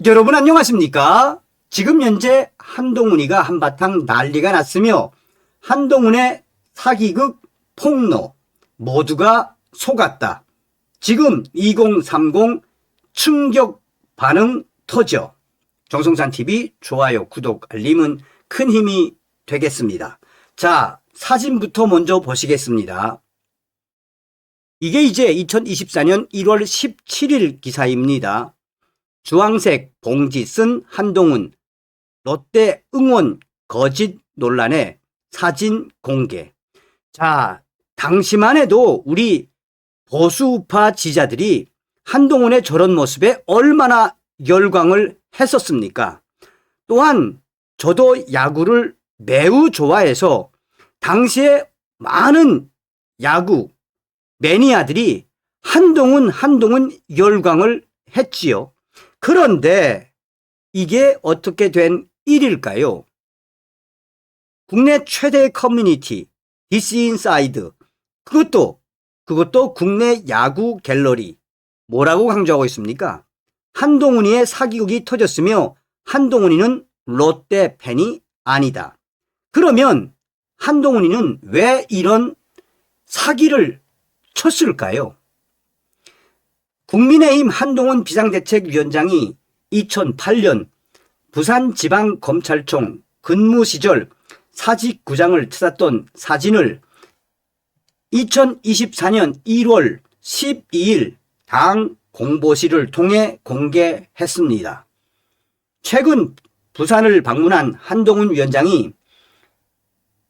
여러분 안녕하십니까? 지금 현재 한동훈이가 한바탕 난리가 났으며 한동훈의 사기극 폭로 모두가 속았다. 지금 2030 충격 반응 터져. 정성산TV 좋아요, 구독, 알림은 큰 힘이 되겠습니다. 자, 사진부터 먼저 보시겠습니다. 이게 이제 2024년 1월 17일 기사입니다. 주황색 봉지 쓴 한동훈, 롯데 응원 거짓 논란에 사진 공개. 자, 당시만 해도 우리 보수우파 지지자들이 한동훈의 저런 모습에 얼마나 열광을 했었습니까? 또한 저도 야구를 매우 좋아해서 당시에 많은 야구 매니아들이 한동훈 열광을 했지요. 그런데 이게 어떻게 된 일일까요? 국내 최대 커뮤니티 디스인사이드, 그것도 국내 야구 갤러리 뭐라고 강조하고 있습니까? 한동훈이의 사기극이 터졌으며 한동훈이는 롯데 팬이 아니다. 그러면 한동훈이는 왜 이런 사기를 쳤을까요? 국민의힘 한동훈 비상대책위원장이 2008년 부산지방검찰청 근무 시절 사직구장을 찾았던 사진을 2024년 1월 12일 당 공보실을 통해 공개했습니다. 최근 부산을 방문한 한동훈 위원장이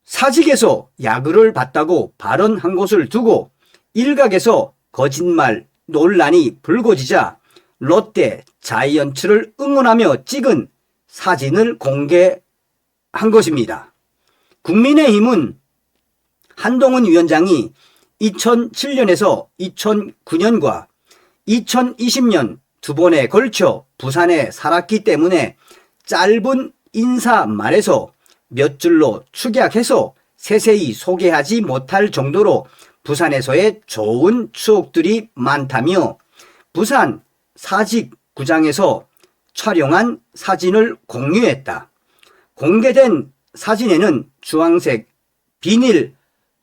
사직에서 야구를 봤다고 발언한 것을 두고 일각에서 거짓말 논란이 불거지자 롯데 자이언츠를 응원하며 찍은 사진을 공개한 것입니다. 국민의힘은 한동훈 위원장이 2007년에서 2009년과 2020년 두 번에 걸쳐 부산에 살았기 때문에 짧은 인사말에서 몇 줄로 축약해서 세세히 소개하지 못할 정도로 부산에서의 좋은 추억들이 많다며 부산 사직구장에서 촬영한 사진을 공유했다. 공개된 사진에는 주황색 비닐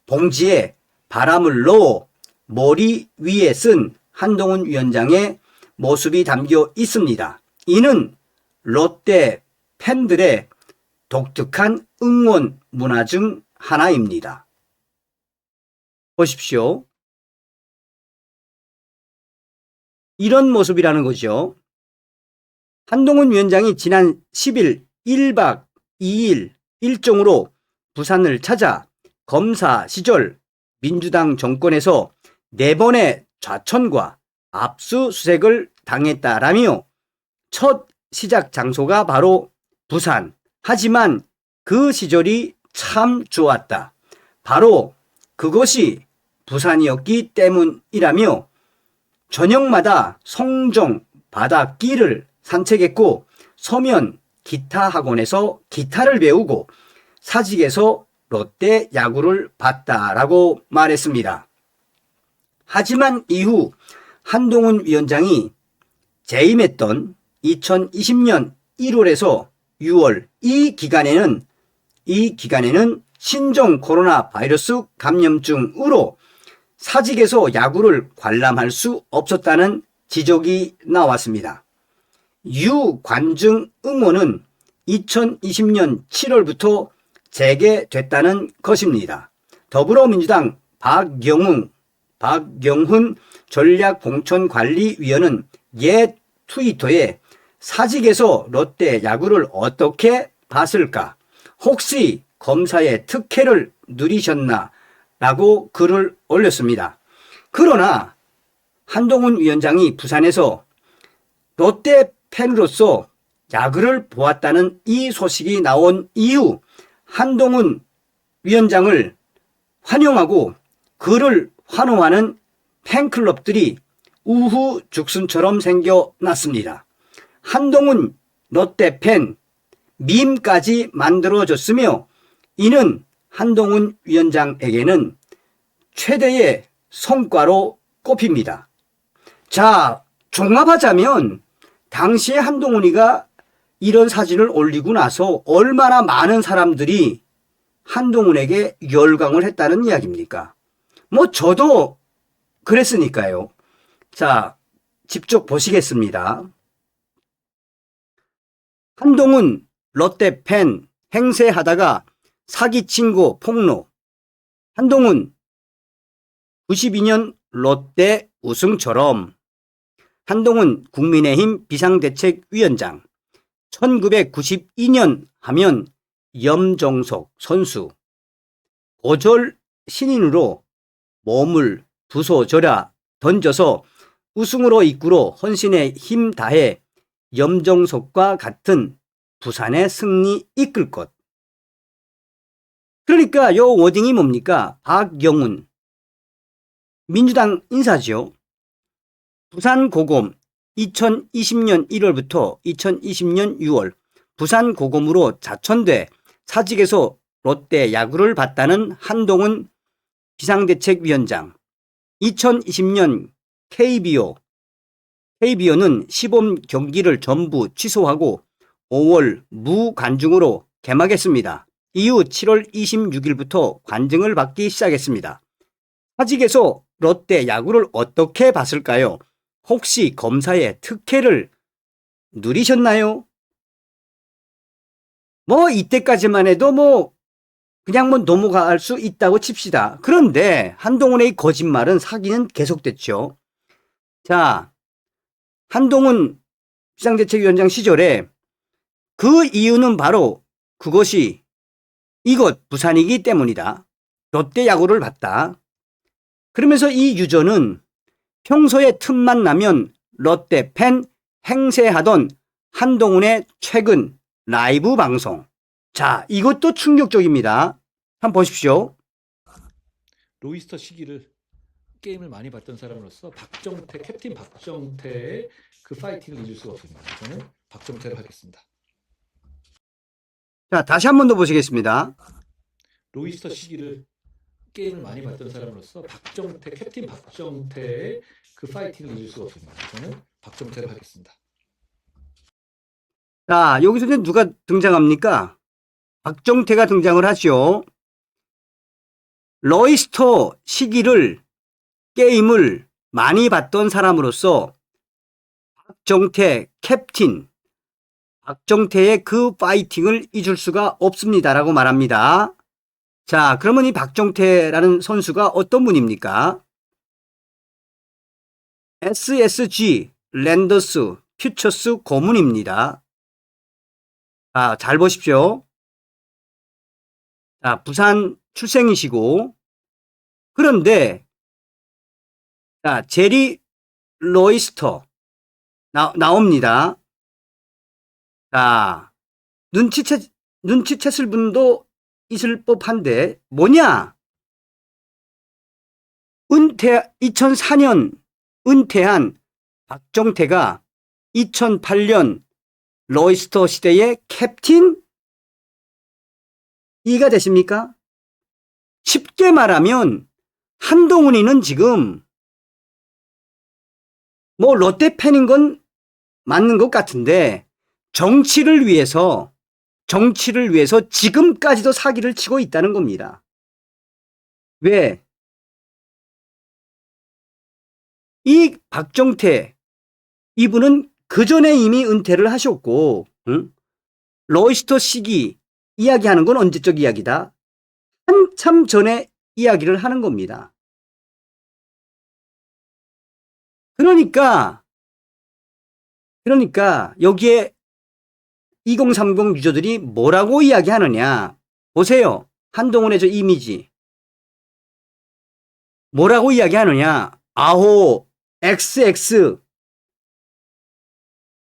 봉지에 바람을 넣어 머리 위에 쓴 한동훈 위원장의 모습이 담겨 있습니다. 이는 롯데 팬들의 독특한 응원 문화 중 하나입니다. 보십시오. 이런 모습이라는 거죠. 한동훈 위원장이 지난 10일 1박 2일 일정으로 부산을 찾아 검사 시절 민주당 정권에서 4번의 좌천과 압수수색을 당했다라며 첫 시작 장소가 바로 부산. 하지만 그 시절이 참 좋았다. 바로 그것이 부산이었기 때문이라며 저녁마다 성정 바닷길을 산책했고 서면 기타 학원에서 기타를 배우고 사직에서 롯데 야구를 봤다라고 말했습니다. 하지만 이후 한동훈 위원장이 재임했던 2020년 1월에서 6월 이 기간에는 신종 코로나 바이러스 감염증으로 사직에서 야구를 관람할 수 없었다는 지적이 나왔습니다. 유관중 응원은 2020년 7월부터 재개됐다는 것입니다. 더불어민주당 박영훈 전략공천관리위원은 옛 트위터에 사직에서 롯데 야구를 어떻게 봤을까? 혹시 검사의 특혜를 누리셨나? 라고 글을 올렸습니다. 그러나 한동훈 위원장이 부산에서 롯데 팬으로서 야구를 보았다는 이 소식이 나온 이후 한동훈 위원장을 환영하고 그를 환호하는 팬클럽들이 우후죽순처럼 생겨났습니다. 한동훈 롯데 팬 밈까지 만들어졌으며 이는 한동훈 위원장에게는 최대의 성과로 꼽힙니다. 자, 종합하자면 당시에 한동훈이가 이런 사진을 올리고 나서 얼마나 많은 사람들이 한동훈에게 열광을 했다는 이야기입니까? 뭐 저도 그랬으니까요. 자, 직접 보시겠습니다. 한동훈 롯데 팬 행세하다가 사기 친구 폭로. 한동훈 92년 롯데 우승처럼. 한동훈 국민의힘 비상대책위원장. 1992년 하면 염정석 선수. 고졸 신인으로 몸을 부숴져라 던져서 우승으로 이끌어 헌신에 힘 다해 염정석과 같은 부산의 승리 이끌 것. 그러니까 요 워딩이 뭡니까? 박영훈 민주당 인사죠. 부산고검 2020년 1월부터 2020년 6월 부산고검으로 자천돼 사직에서 롯데 야구를 봤다는 한동훈 비상대책위원장. 2020년 KBO는 시범 경기를 전부 취소하고 5월 무관중으로 개막했습니다. 이후 7월 26일부터 관중을 받기 시작했습니다. 사직에서 롯데 야구를 어떻게 봤을까요? 혹시 검사의 특혜를 누리셨나요? 뭐 이때까지만 해도 그냥 넘어갈 수 있다고 칩시다. 그런데 한동훈의 거짓말은 사기는 계속됐죠. 자, 한동훈 비상대책위원장 시절에 그 이유는 바로 그것이 이곳 부산이기 때문이다. 롯데 야구를 봤다. 그러면서 이 유저는 평소에 틈만 나면 롯데 팬 행세하던 한동훈의 최근 라이브 방송. 자, 이것도 충격적입니다. 한번 보십시오. 로이스터 시기를 게임을 많이 봤던 사람으로서 캡틴 박정태의 그 파이팅을 잊을 수가 없습니다. 저는 박정태를 하겠습니다. 자, 다시 한 번 더 보시겠습니다. 로이스터 시기를 게임을 많이 봤던 사람으로서 캡틴 박정태의 그 파이팅을 잊을 수가 없습니다. 저는 박정태를 하겠습니다. 자, 여기서 이제 누가 등장합니까? 박정태가 등장을 하죠. 로이스터 시기를 게임을 많이 봤던 사람으로서 박정태의 그 파이팅을 잊을 수가 없습니다라고 말합니다. 자, 그러면 이 박정태라는 선수가 어떤 분입니까? SSG 랜더스 퓨처스 고문입니다. 자, 잘 보십시오. 자, 부산 출생이시고, 그런데 자, 제리 로이스터 나옵니다. 자, 눈치챘을 분도 있을 법한데 뭐냐? 2004년 은퇴한 박정태가 2008년 로이스터 시대의 캡틴? 이해가 되십니까? 쉽게 말하면 한동훈이는 지금 롯데 팬인 건 맞는 것 같은데 정치를 위해서 지금까지도 사기를 치고 있다는 겁니다. 왜? 이 박정태 이분은 그 전에 이미 은퇴를 하셨고, 로이스터 시기 이야기하는 건 언제적 이야기다? 한참 전에 이야기를 하는 겁니다. 그러니까 여기에 2030 유저들이 뭐라고 이야기하느냐. 보세요. 한동훈의 저 이미지. 뭐라고 이야기하느냐. 아호, XX.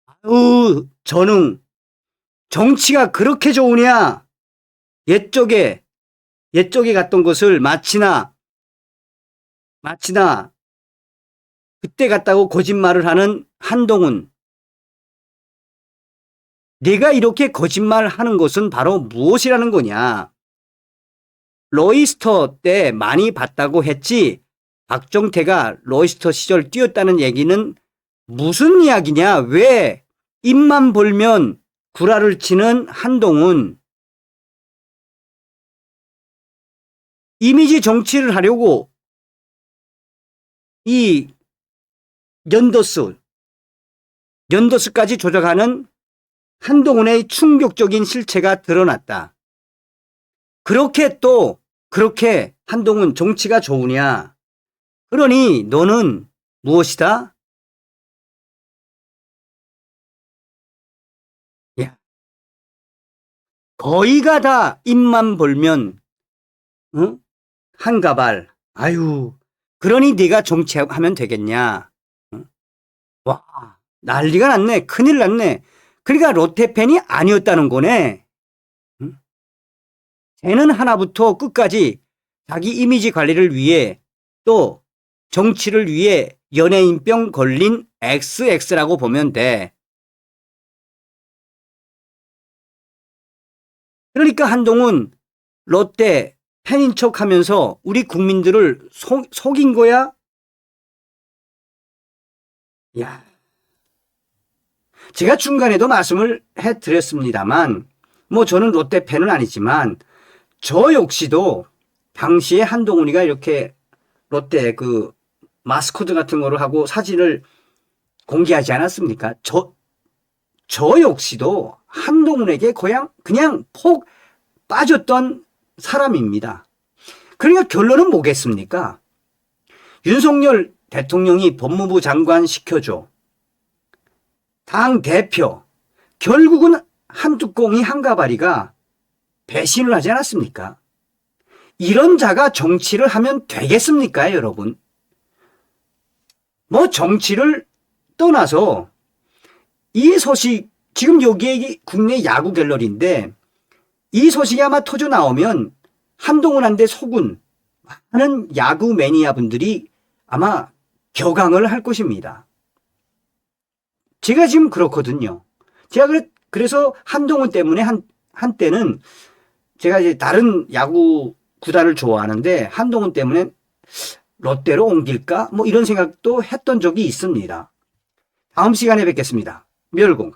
아우, 전응. 정치가 그렇게 좋으냐. 옛쪽에 갔던 것을 마치나 그때 갔다고 거짓말을 하는 한동훈. 내가 이렇게 거짓말하는 것은 바로 무엇이라는 거냐. 로이스터 때 많이 봤다고 했지 박정태가 로이스터 시절 뛰었다는 얘기는 무슨 이야기냐? 왜 입만 벌면 구라를 치는 한동훈, 이미지 정치를 하려고 이 연도수까지 조작하는 한동훈의 충격적인 실체가 드러났다. 그렇게 한동훈 정치가 좋으냐? 그러니 너는 무엇이다? 야, 거의가 다 입만 벌면 응? 한가발. 아유, 그러니 네가 정치하면 되겠냐? 응? 와, 난리가 났네. 큰일 났네. 그러니까 롯데 팬이 아니었다는 거네. 응? 쟤는 하나부터 끝까지 자기 이미지 관리를 위해 또 정치를 위해 연예인병 걸린 XX라고 보면 돼. 그러니까 한동훈 롯데 팬인 척 하면서 우리 국민들을 속인 거야? 야, 제가 중간에도 말씀을 해드렸습니다만, 뭐 저는 롯데 팬은 아니지만, 저 역시도 당시에 한동훈이가 이렇게 롯데 그 마스코트 같은 거를 하고 사진을 공개하지 않았습니까? 저 역시도 한동훈에게 그냥 폭 빠졌던 사람입니다. 그러니까 결론은 뭐겠습니까? 윤석열 대통령이 법무부 장관 시켜줘. 당 대표. 결국은 한뚜껑이 한가바리가 배신을 하지 않았습니까? 이런 자가 정치를 하면 되겠습니까, 여러분? 뭐 정치를 떠나서 이 소식, 지금 여기에 국내 야구 갤러리인데 이 소식이 아마 터져 나오면 한동훈한테 속은 많은 야구 매니아 분들이 아마 격앙을 할 것입니다. 제가 지금 그렇거든요. 제가 그래서 한동훈 때문에 한때는 제가 이제 다른 야구 구단을 좋아하는데 한동훈 때문에 롯데로 옮길까? 뭐 이런 생각도 했던 적이 있습니다. 다음 시간에 뵙겠습니다. 멸공.